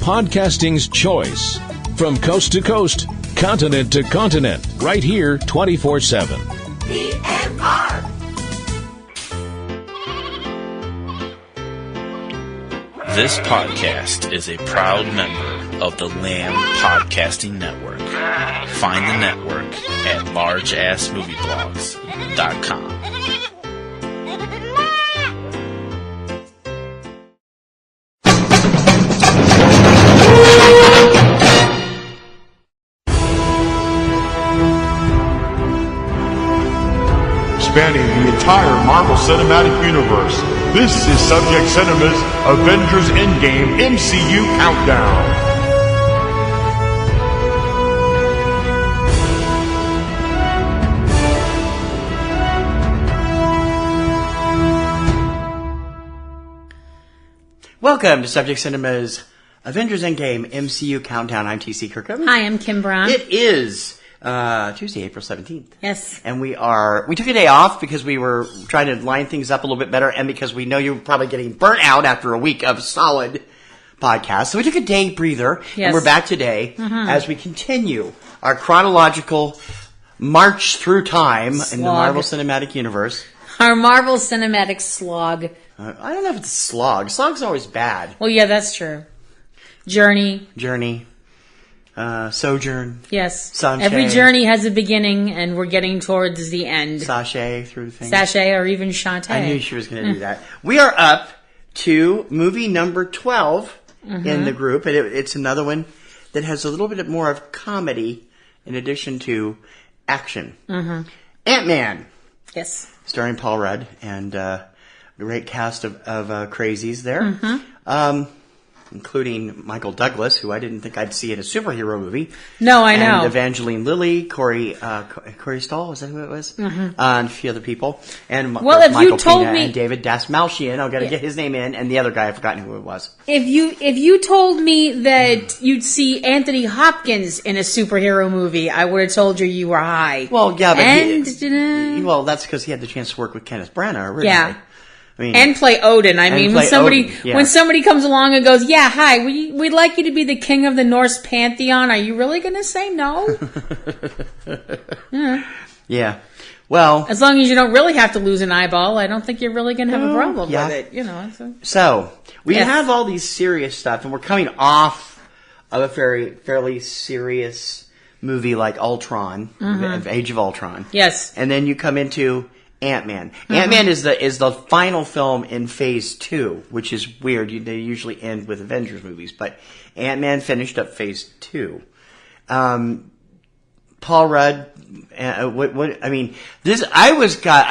podcasting's choice. From coast to coast, continent to continent, right here 24/7. PNR. This podcast is a proud member of the Lamb Podcasting Network. Find the network at largeassmovieblogs.com. Spanning the entire Marvel Cinematic Universe, this is Subject Cinema's Avengers Endgame MCU Countdown. Welcome to Subject Cinema's Avengers Endgame MCU Countdown. I'm TC Kirkham. Hi, I'm Kim Brown. It is Tuesday, April 17th. Yes. And we took a day off because we were trying to line things up a little bit better and because we know you're probably getting burnt out after a week of solid podcasts. So we took a day breather and we're back today as we continue our chronological march through time in the Marvel Cinematic Universe. Our Marvel Cinematic slog. I don't know if it's a slog. Slog's always bad. Well, yeah, that's true. Journey. Sojourn. Yes. Sanchez. Every journey has a beginning, and we're getting towards the end. Sachet through things. Sachet or even Shantae. I knew she was going to do that. We are up to movie number 12 in the group, and it's another one that has a little bit more of comedy in addition to action. Ant-Man. Yes. Starring Paul Rudd and a great cast of crazies there. Including Michael Douglas, who I didn't think I'd see in a superhero movie. No, I know. And Evangeline Lilly, Corey Stoll, is that who it was? And a few other people. And Michael Pena and David Dastmalchian. I've got to get his name in. And the other guy, I've forgotten who it was. If you told me that you'd see Anthony Hopkins in a superhero movie, I would have told you were high. Well, yeah, but well, that's because he had the chance to work with Kenneth Branagh originally. Yeah. And play Odin. I mean, when somebody comes along and goes, "Yeah, hi, we'd like you to be the king of the Norse pantheon," are you really going to say no? Yeah. Well, as long as you don't really have to lose an eyeball, I don't think you're really going to have a problem with it. You know. So we have all these serious stuff, and we're coming off of a fairly serious movie like Ultron, Age of Ultron. Yes. And then you come into Ant-Man. Ant-Man is the final film in Phase 2, which is weird. They usually end with Avengers movies, but Ant-Man finished up Phase 2. Paul Rudd, I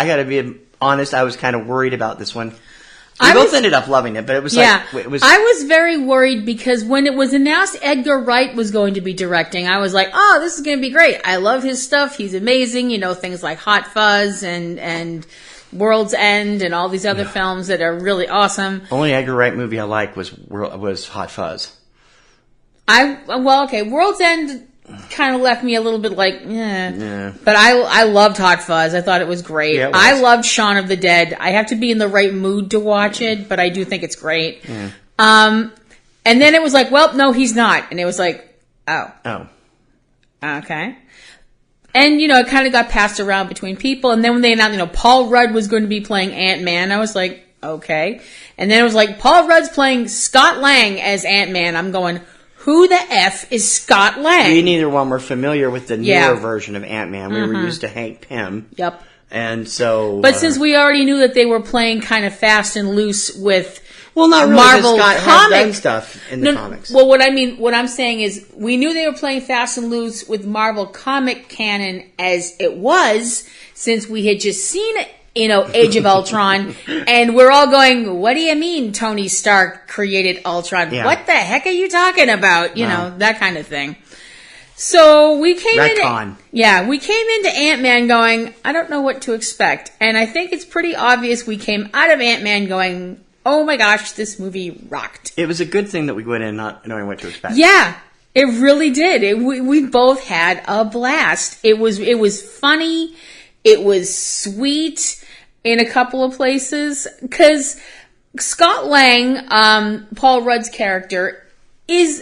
gotta be honest, I was kind of worried about this one. We both ended up loving it, but it was I was very worried because when it was announced Edgar Wright was going to be directing, I was like, oh, this is going to be great. I love his stuff. He's amazing. You know, things like Hot Fuzz and World's End and all these other films that are really awesome. Only Edgar Wright movie I liked was Hot Fuzz. World's End kind of left me a little bit like, But I loved Hot Fuzz. I thought it was great. Yeah, I loved Shaun of the Dead. I have to be in the right mood to watch it, but I do think it's great. Yeah. And then it was like, well, no, he's not. And it was like, oh. Okay. And, it kind of got passed around between people. And then when they announced, Paul Rudd was going to be playing Ant-Man, I was like, okay. And then it was like, Paul Rudd's playing Scott Lang as Ant-Man. I'm going, who the F is Scott Lang? We neither one were familiar with the newer version of Ant-Man. We were used to Hank Pym. Yep. And so... But since we already knew that they were playing kind of fast and loose with not really, Marvel Scott has done stuff in the comics. Well, what I'm saying is we knew they were playing fast and loose with Marvel comic canon as it was, since we had just seen it. Age of Ultron, and we're all going, what do you mean Tony Stark created Ultron? Yeah. What the heck are you talking about? That kind of thing. So we came into Ant-Man going, I don't know what to expect. And I think it's pretty obvious we came out of Ant-Man going, oh my gosh, this movie rocked. It was a good thing that we went in not knowing what to expect. Yeah, it really did. We both had a blast. It was funny. It was sweet in a couple of places. Because Scott Lang, Paul Rudd's character, he's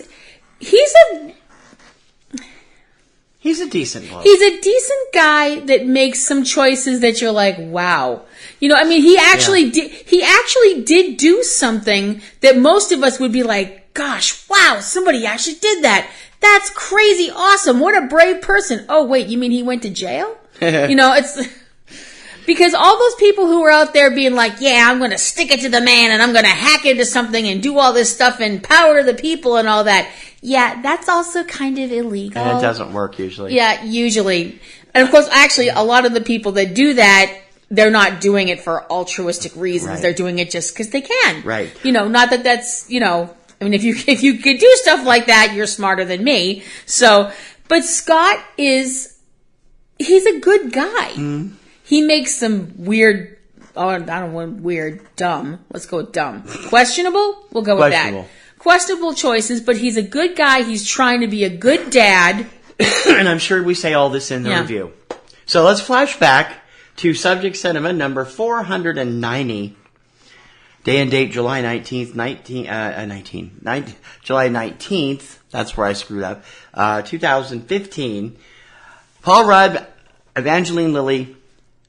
a decent bloke. He's a decent guy that makes some choices that you're like, wow. You know, I mean, he actually did do something that most of us would be like, gosh, wow, somebody actually did that. That's crazy awesome. What a brave person. Oh, wait, you mean he went to jail? You know, it's because all those people who were out there being like, yeah, I'm going to stick it to the man and I'm going to hack into something and do all this stuff and power to the people and all that. Yeah, that's also kind of illegal. And it doesn't work usually. Yeah, usually. And of course, actually, a lot of the people that do that, they're not doing it for altruistic reasons. Right. They're doing it just because they can. Right. You know, not that that's, you know, I mean, if you could do stuff like that, you're smarter than me. So, but Scott he's a good guy. Mm. He makes some weird, I don't want weird, dumb. Let's go with dumb. Questionable? We'll go with that. Questionable choices, but he's a good guy. He's trying to be a good dad. And I'm sure we say all this in the review. So let's flash back to Subject Cinema number 490. Day and date July 19th, July 19th. That's where I screwed up. 2015. Paul Rudd, Evangeline Lilly,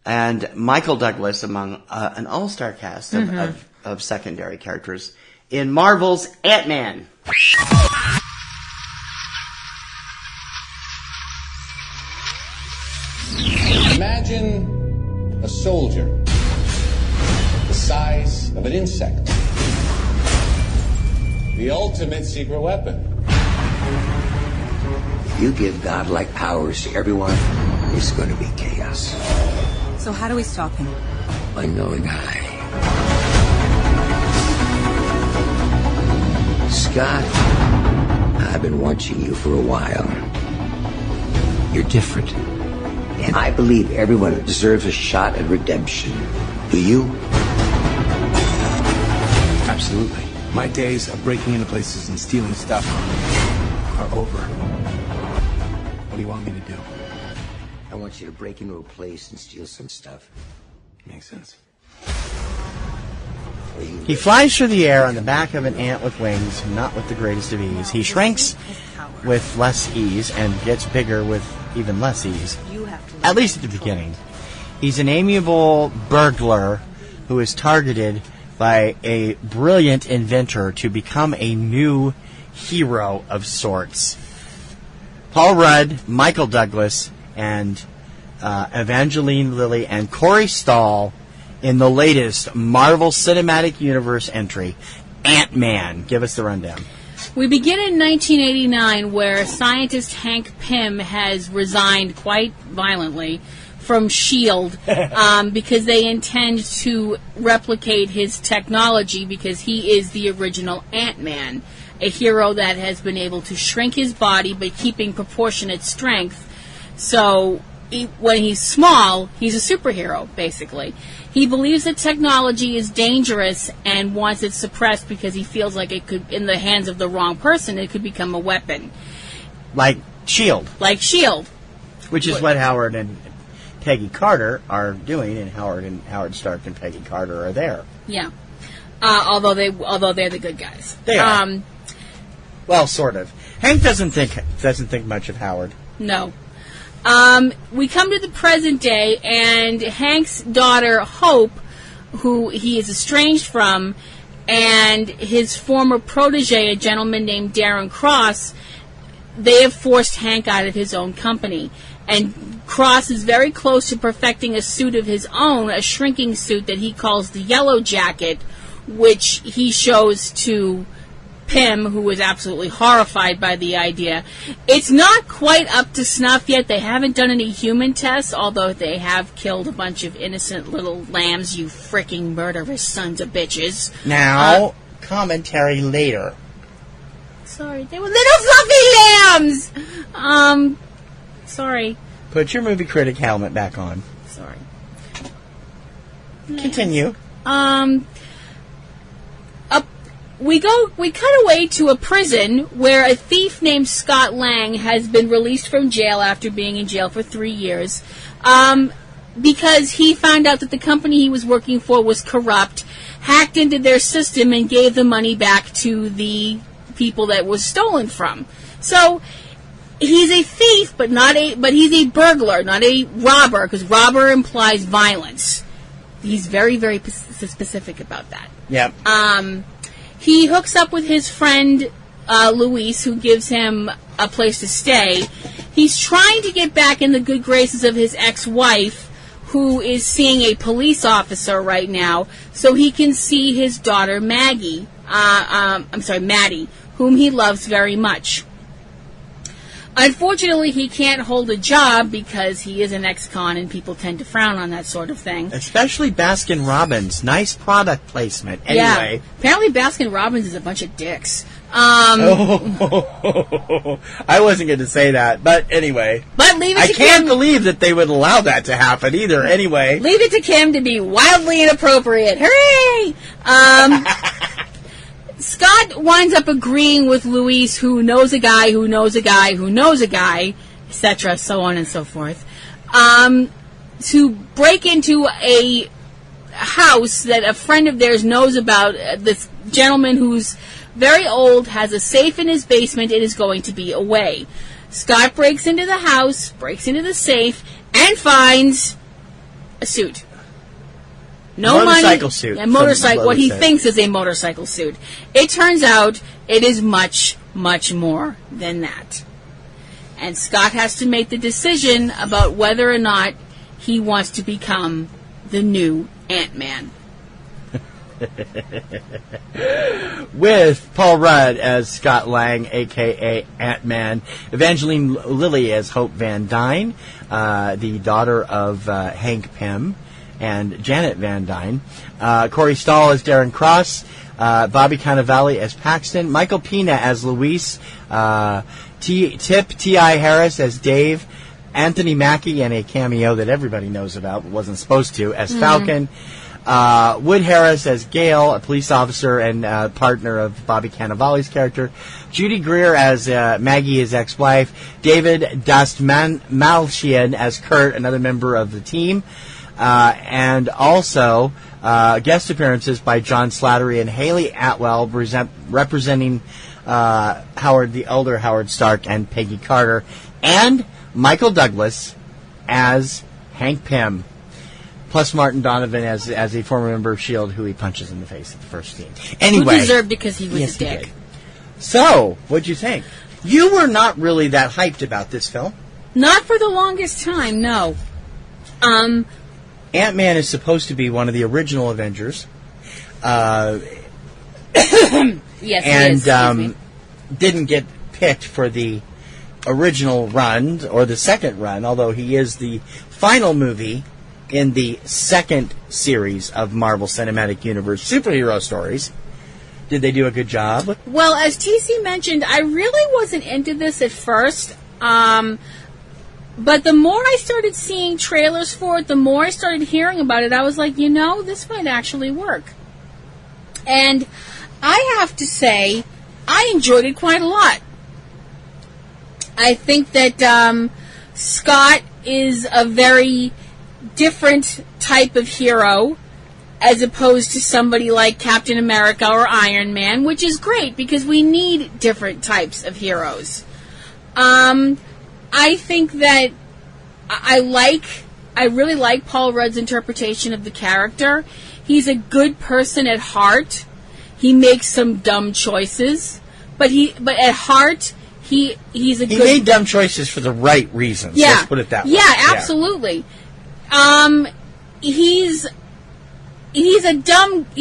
and Michael Douglas among an all-star cast of secondary characters in Marvel's Ant-Man. Imagine a soldier the size of an insect. The ultimate secret weapon. If you give godlike powers to everyone, it's going to be chaos. So how do we stop him? I know a guy. Scott, I've been watching you for a while. You're different. And I believe everyone deserves a shot at redemption. Do you? Absolutely. My days of breaking into places and stealing stuff are over. What do you want me to do? I want you to break into a place and steal some stuff. Makes sense. He flies through the air on the back of an ant with wings, not with the greatest of ease. He shrinks with less ease and gets bigger with even less ease, at least at the beginning. He's an amiable burglar who is targeted by a brilliant inventor to become a new hero of sorts. Paul Rudd, Michael Douglas, and Evangeline Lilly and Corey Stoll in the latest Marvel Cinematic Universe entry, Ant-Man. Give us the rundown. We begin in 1989, where scientist Hank Pym has resigned quite violently from S.H.I.E.L.D. Because they intend to replicate his technology because he is the original Ant-Man, a hero that has been able to shrink his body by keeping proportionate strength. So when he's small, he's a superhero, basically. He believes that technology is dangerous and wants it suppressed because he feels like it could, in the hands of the wrong person, it could become a weapon. Like S.H.I.E.L.D. Like S.H.I.E.L.D. Which is what Howard and Peggy Carter are doing, and Howard Stark and Peggy Carter are there. Yeah. Although they're the good guys. They are. Well, sort of. Hank doesn't think much of Howard. No. We come to the present day, and Hank's daughter, Hope, who he is estranged from, and his former protege, a gentleman named Darren Cross, they have forced Hank out of his own company. And Cross is very close to perfecting a suit of his own, a shrinking suit that he calls the Yellow Jacket, which he shows to Pym, who was absolutely horrified by the idea. It's not quite up to snuff yet. They haven't done any human tests, although they have killed a bunch of innocent little lambs, you fricking murderous sons of bitches. Now, commentary later. Sorry, they were little fluffy lambs! Sorry. Put your movie critic helmet back on. Sorry. Continue. We cut away to a prison where a thief named Scott Lang has been released from jail after being in jail for 3 years, because he found out that the company he was working for was corrupt, hacked into their system, and gave the money back to the people that was stolen from. So he's a thief, but he's a burglar, not a robber, because robber implies violence. He's very, very specific about that. Yep. He hooks up with his friend Luis, who gives him a place to stay. He's trying to get back in the good graces of his ex-wife, who is seeing a police officer right now, so he can see his daughter Maddie, whom he loves very much. Unfortunately, he can't hold a job because he is an ex-con and people tend to frown on that sort of thing. Especially Baskin-Robbins. Nice product placement. Anyway. Yeah. Apparently Baskin-Robbins is a bunch of dicks. I wasn't going to say that, but anyway. But leave it to Kim. I can't believe that they would allow that to happen either. Anyway. Leave it to Kim to be wildly inappropriate. Hooray! Scott winds up agreeing with Luis, who knows a guy, who knows a guy, who knows a guy, etc., so on and so forth, to break into a house that a friend of theirs knows about. This gentleman who's very old, has a safe in his basement, and is going to be away. Scott breaks into the house, breaks into the safe, and finds a suit. No motorcycle money, suit. A motorcycle, what he thinks is a motorcycle suit. It turns out it is much, much more than that. And Scott has to make the decision about whether or not he wants to become the new Ant-Man. With Paul Rudd as Scott Lang, a.k.a. Ant-Man, Evangeline Lilly as Hope Van Dyne, the daughter of Hank Pym, and Janet Van Dyne. Corey Stahl as Darren Cross. Bobby Cannavale as Paxton. Michael Pena as Luis. Tip T.I. Harris as Dave. Anthony Mackie, and a cameo that everybody knows about but wasn't supposed to, as Falcon. Wood Harris as Gale, a police officer and partner of Bobby Cannavale's character. Judy Greer as Maggie, his ex-wife. David Dastmalchian as Kurt, another member of the team. And also guest appearances by John Slattery and Haley Atwell, representing the elder Howard Stark and Peggy Carter, and Michael Douglas as Hank Pym, plus Martin Donovan as a former member of S.H.I.E.L.D. who he punches in the face at the first scene. Anyway, who deserved because he was a dick. So, what'd you think? You were not really that hyped about this film. Not for the longest time, no. Ant-Man is supposed to be one of the original Avengers. Yes, and didn't get picked for the original run or the second run, although he is the final movie in the second series of Marvel Cinematic Universe superhero stories. Did they do a good job? Well, as TC mentioned, I really wasn't into this at first. But the more I started seeing trailers for it, the more I started hearing about it, I was like, this might actually work. And I have to say, I enjoyed it quite a lot. I think that Scott is a very different type of hero as opposed to somebody like Captain America or Iron Man, which is great because we need different types of heroes. I think that I really like Paul Rudd's interpretation of the character. He's a good person at heart. He makes some dumb choices, but at heart, he's a good... He made dumb choices for the right reasons. Yeah. Let's put it that way. Yeah, absolutely. He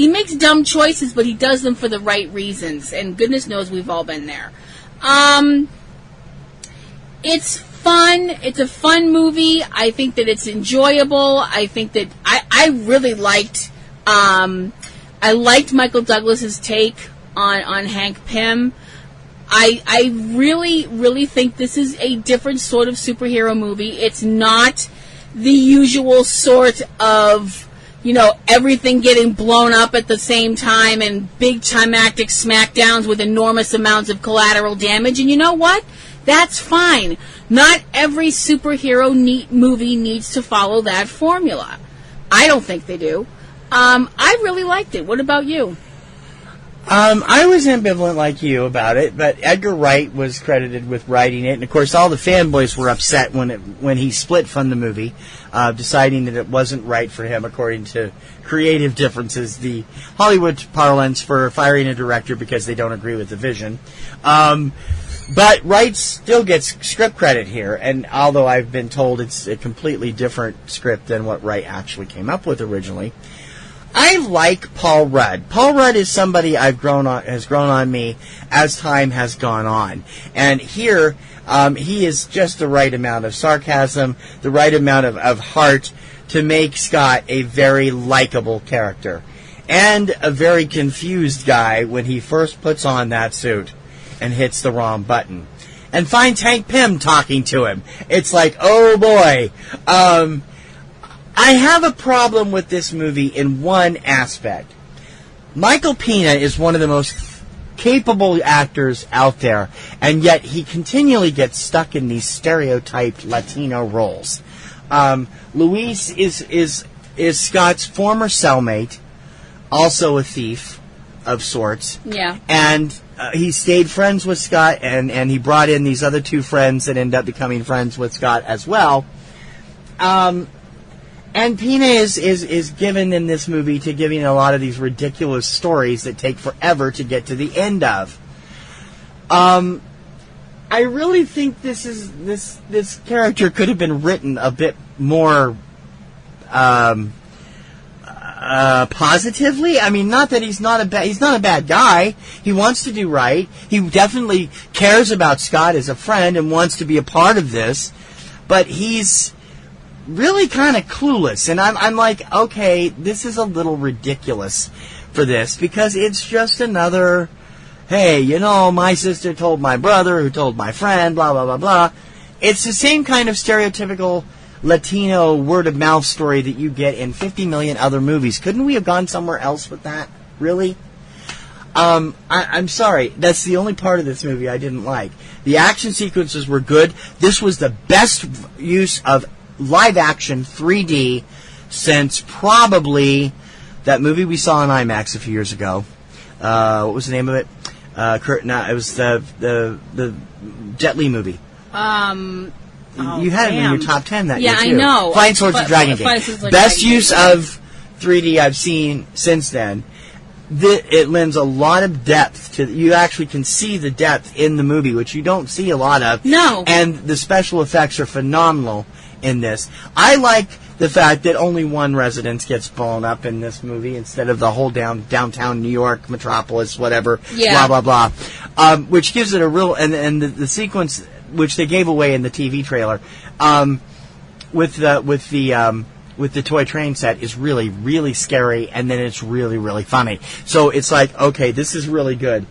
makes dumb choices, but he does them for the right reasons, and goodness knows we've all been there. It's fun. It's a fun movie. I think that it's enjoyable. I think that I really liked Michael Douglas's take on Hank Pym. I really, really think this is a different sort of superhero movie. It's not the usual sort of, everything getting blown up at the same time and big climactic smackdowns with enormous amounts of collateral damage. And you know what? That's fine. Not every superhero movie needs to follow that formula. I don't think they do. I really liked it. What about you? I was ambivalent like you about it, but Edgar Wright was credited with writing it, and of course all the fanboys were upset when he split from the movie, deciding that it wasn't right for him according to creative differences, the Hollywood parlance for firing a director because they don't agree with the vision. But Wright still gets script credit here, and although I've been told it's a completely different script than what Wright actually came up with originally, I like Paul Rudd. Paul Rudd is somebody has grown on me as time has gone on. And here, he is just the right amount of sarcasm, the right amount of heart to make Scott a very likable character. And a very confused guy when he first puts on that suit and hits the wrong button. And finds Hank Pym talking to him. It's like, oh boy. I have a problem with this movie in one aspect. Michael Pena is one of the most capable actors out there, and yet he continually gets stuck in these stereotyped Latino roles. Luis is Scott's former cellmate, also a thief of sorts. Yeah. And he stayed friends with Scott, and he brought in these other two friends that end up becoming friends with Scott as well. And Pena is given in this movie to giving a lot of these ridiculous stories that take forever to get to the end of. I really think this character could have been written a bit more positively. I mean, not that he's not a bad guy. He wants to do right. He definitely cares about Scott as a friend and wants to be a part of this, but he's really kind of clueless, and I'm like, okay, this is a little ridiculous for this, because it's just another, hey, my sister told my brother, who told my friend, blah, blah, blah, blah. It's the same kind of stereotypical Latino word-of-mouth story that you get in 50 million other movies. Couldn't we have gone somewhere else with that? Really? I'm sorry, that's the only part of this movie I didn't like. The action sequences were good. This was the best use of live-action 3D since probably that movie we saw in IMAX a few years ago. What was the name of it? It was the Jet Li movie. You had it in your top 10 that year, too. Yeah, I know. Flying Swords of Dragon Game. Best use of 3D I've seen since then. It lends a lot of depth to. You actually can see the depth in the movie, which you don't see a lot of. No. And the special effects are phenomenal in this. I like the fact that only one residence gets blown up in this movie instead of the whole downtown New York metropolis, whatever, blah, blah, blah. Which gives it a real... And the sequence, which they gave away in the TV trailer, with the toy train set is really, really scary, and then it's really, really funny. So it's like, okay, this is really good.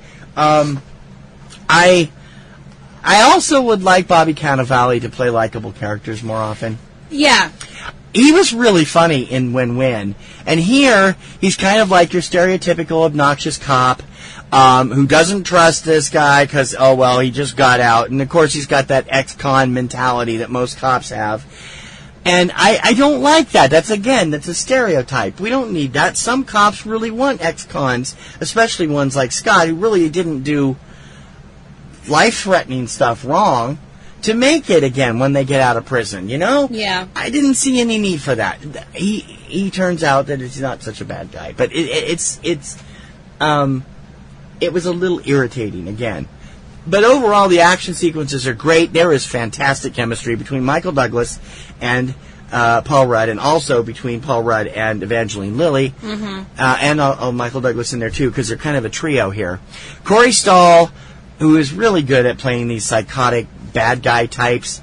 I also would like Bobby Cannavale to play likable characters more often. Yeah. He was really funny in Win-Win. And here, he's kind of like your stereotypical obnoxious cop who doesn't trust this guy because, oh, well, he just got out. And, of course, he's got that ex-con mentality that most cops have. And I don't like that. That's a stereotype. We don't need that. Some cops really want ex-cons, especially ones like Scott, who really didn't do life-threatening stuff wrong to make it again when they get out of prison, Yeah. I didn't see any need for that. He turns out that he's not such a bad guy, but it was a little irritating again. But overall, the action sequences are great. There is fantastic chemistry between Michael Douglas and Paul Rudd, and also between Paul Rudd and Evangeline Lilly, and Michael Douglas in there too, because they're kind of a trio here. Corey Stoll, who is really good at playing these psychotic bad guy types,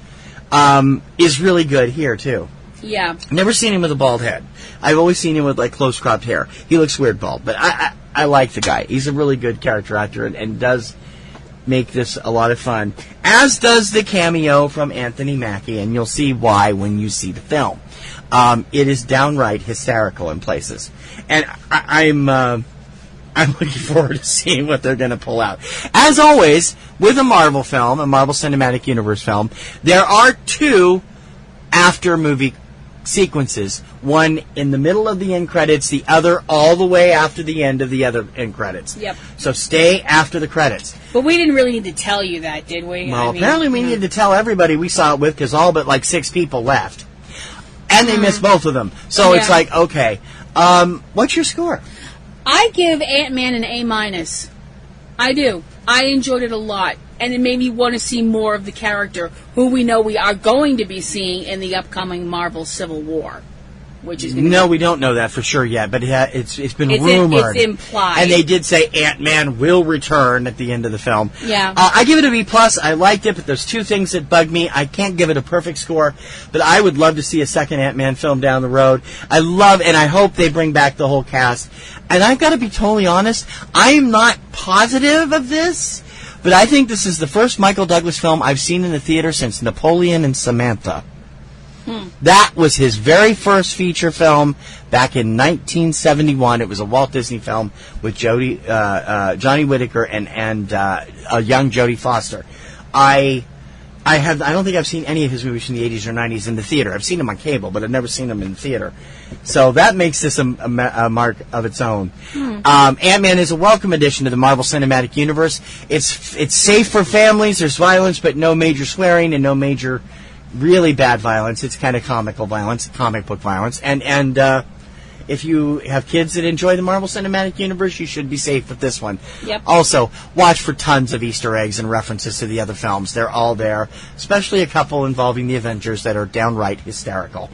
is really good here too. Yeah. Never seen him with a bald head. I've always seen him with like close cropped hair. He looks weird bald, but I like the guy. He's a really good character actor and does make this a lot of fun. As does the cameo from Anthony Mackie, and you'll see why when you see the film. It is downright hysterical in places, and I'm looking forward to seeing what they're going to pull out. As always, with a Marvel film, a Marvel Cinematic Universe film, there are two after-movie sequences. One in the middle of the end credits, the other all the way after the end of the other end credits. Yep. So stay after the credits. But we didn't really need to tell you that, did we? Well, apparently we needed to tell everybody we saw it with, because all but like 6 people left. And they missed both of them. So it's like, okay. What's your score? I give Ant-Man an A-. I do. I enjoyed it a lot. And it made me want to see more of the character, who we know we are going to be seeing in the upcoming Marvel Civil War. Which is no, we don't know that for sure yet, but it's been rumored. It's implied. And they did say Ant-Man will return at the end of the film. Yeah. I give it a B+. I liked it, but there's 2 things that bug me. I can't give it a perfect score, but I would love to see a second Ant-Man film down the road. I love, and I hope they bring back the whole cast. And I've got to be totally honest, I'm not positive of this, but I think this is the first Michael Douglas film I've seen in the theater since Napoleon and Samantha. That was his very first feature film back in 1971. It was a Walt Disney film with Johnny Whittaker and a young Jodie Foster. I don't think I've seen any of his movies from the 80s or 90s in the theater. I've seen them on cable, but I've never seen them in the theater. So that makes this a mark of its own. Ant-Man is a welcome addition to the Marvel Cinematic Universe. It's safe for families. There's violence, but no major swearing and no major really bad violence. It's kind of comical violence, comic book violence. And if you have kids that enjoy the Marvel Cinematic Universe, you should be safe with this one. Yep. Also, watch for tons of Easter eggs and references to the other films. They're all there, especially a couple involving the Avengers that are downright hysterical.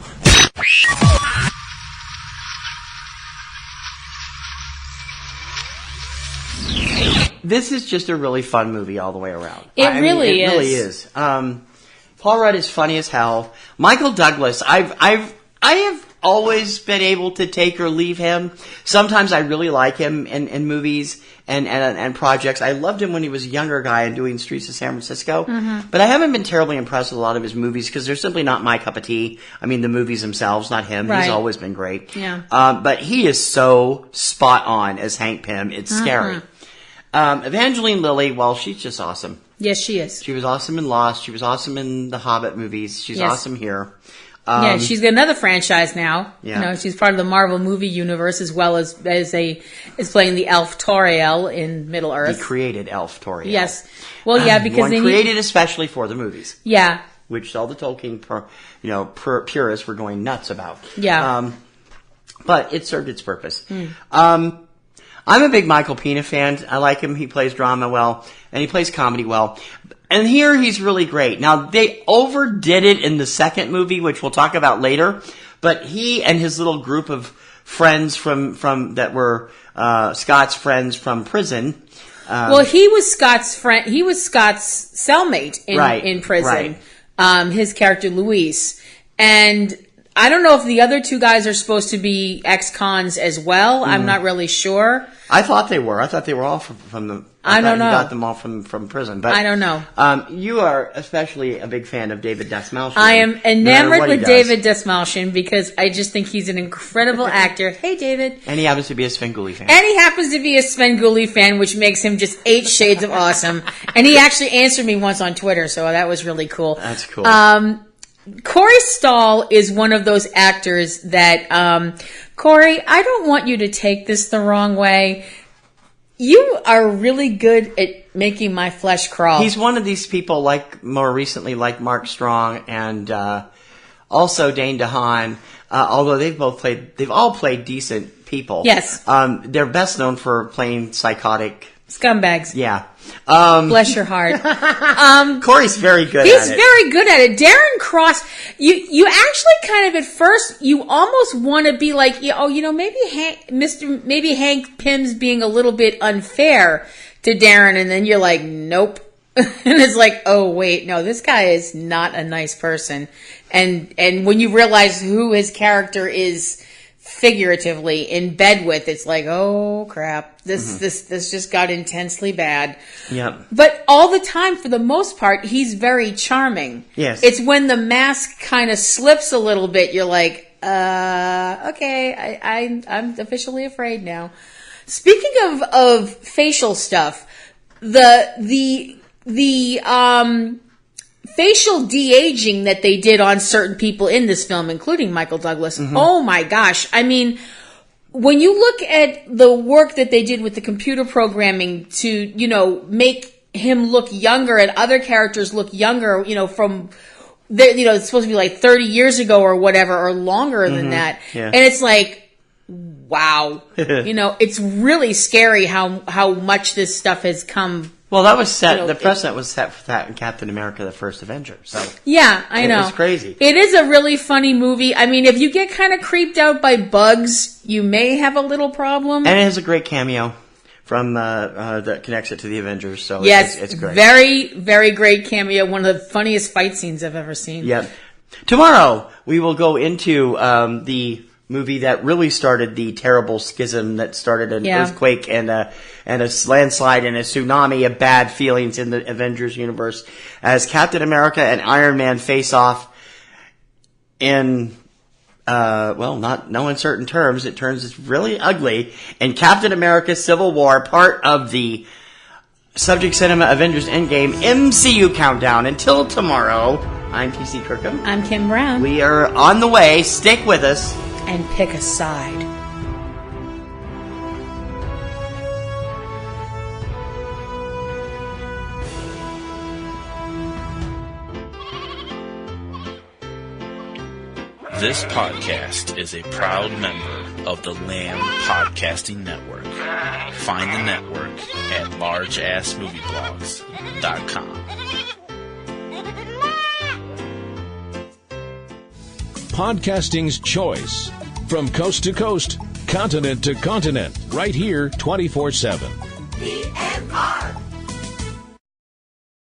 This is just a really fun movie all the way around. It really is. Paul Rudd is funny as hell. Michael Douglas, I have always been able to take or leave him. Sometimes I really like him in movies and projects. I loved him when he was a younger guy and doing Streets of San Francisco. But I haven't been terribly impressed with a lot of his movies because they're simply not my cup of tea. I mean, the movies themselves, not him. Right. He's always been great. Yeah. But he is so spot on as Hank Pym. It's scary. Evangeline Lilly, well, she's just awesome. Yes, she is. She was awesome in Lost. She was awesome in the Hobbit movies. She's awesome here. Yeah, she's got another franchise now. Yeah. You know, she's part of the Marvel movie universe as well as is playing the elf Toriel in Middle Earth. He created Elf Toriel. Yes. Well, yeah, because one created especially for the movies. Yeah. Which all the Tolkien purists were going nuts about. Yeah. But it served its purpose. I'm a big Michael Pena fan. I like him. He plays drama well, and he plays comedy well. And here he's really great. Now, they overdid it in the second movie, which we'll talk about later, but he and his little group of friends from that were Scott's friends from prison. Well, he was Scott's friend. He was Scott's cellmate in prison. Right. His character, Luis. And I don't know if the other 2 guys are supposed to be ex-cons as well. I'm not really sure. I thought they were. I thought they were all from the... I don't know. He got them all from prison. But I don't know. You are especially a big fan of David Dastmalchian. I am enamored with David Dastmalchian because I just think he's an incredible actor. Hey, David. And he happens to be a Svengoolie fan. And he happens to be a Svengoolie fan, which makes him just 8 shades of awesome. And he actually answered me once on Twitter, so that was really cool. That's cool. Corey Stoll is one of those actors that, Corey, I don't want you to take this the wrong way. You are really good at making my flesh crawl. He's one of these people, more recently, like Mark Strong and also Dane DeHaan. Although they've all played decent people. Yes. They're best known for playing psychotic scumbags. Yeah. Bless your heart. Corey's very good at it. He's very good at it. Darren Cross, you actually kind of at first, you almost want to be like, maybe Hank Pym's being a little bit unfair to Darren, and then you're like, nope. And it's like, oh wait, no, this guy is not a nice person. And when you realize who his character is figuratively in bed with, it's like, oh crap, this just got intensely bad. Yeah. But all the time, for the most part, he's very charming. Yes. It's when the mask kind of slips a little bit, you're like, okay, I'm officially afraid now. Speaking of facial stuff, the facial de-aging that they did on certain people in this film, including Michael Douglas. Mm-hmm. Oh my gosh. I mean, when you look at the work that they did with the computer programming to, you know, make him look younger and other characters look younger, you know, from, you know, it's supposed to be like 30 years ago or whatever, or longer than that. Yeah. And it's like, wow. You know, it's really scary how much this stuff has come. Well, that was set, you know, the precedent was set for that in Captain America, the First Avenger. So yeah, I know. It's crazy. It is a really funny movie. I mean, if you get kind of creeped out by bugs, you may have a little problem. And it has a great cameo from that connects it to the Avengers. So yes, it's great. Very, very great cameo. One of the funniest fight scenes I've ever seen. Yep. Tomorrow, we will go into the movie that really started the terrible schism that started an earthquake and a landslide and a tsunami of bad feelings in the Avengers universe as Captain America and Iron Man face off in, no uncertain terms. It turns really ugly. And Captain America Civil War, part of the Subject Cinema Avengers Endgame MCU countdown. Until tomorrow, I'm TC Kirkham. I'm Kim Brown. We are on the way. Stick with us. And pick a side. This podcast is a proud member of the Lamb Podcasting Network. Find the network at largeassmovieblogs.com. Podcasting's choice. From coast to coast, continent to continent, right here 24/7.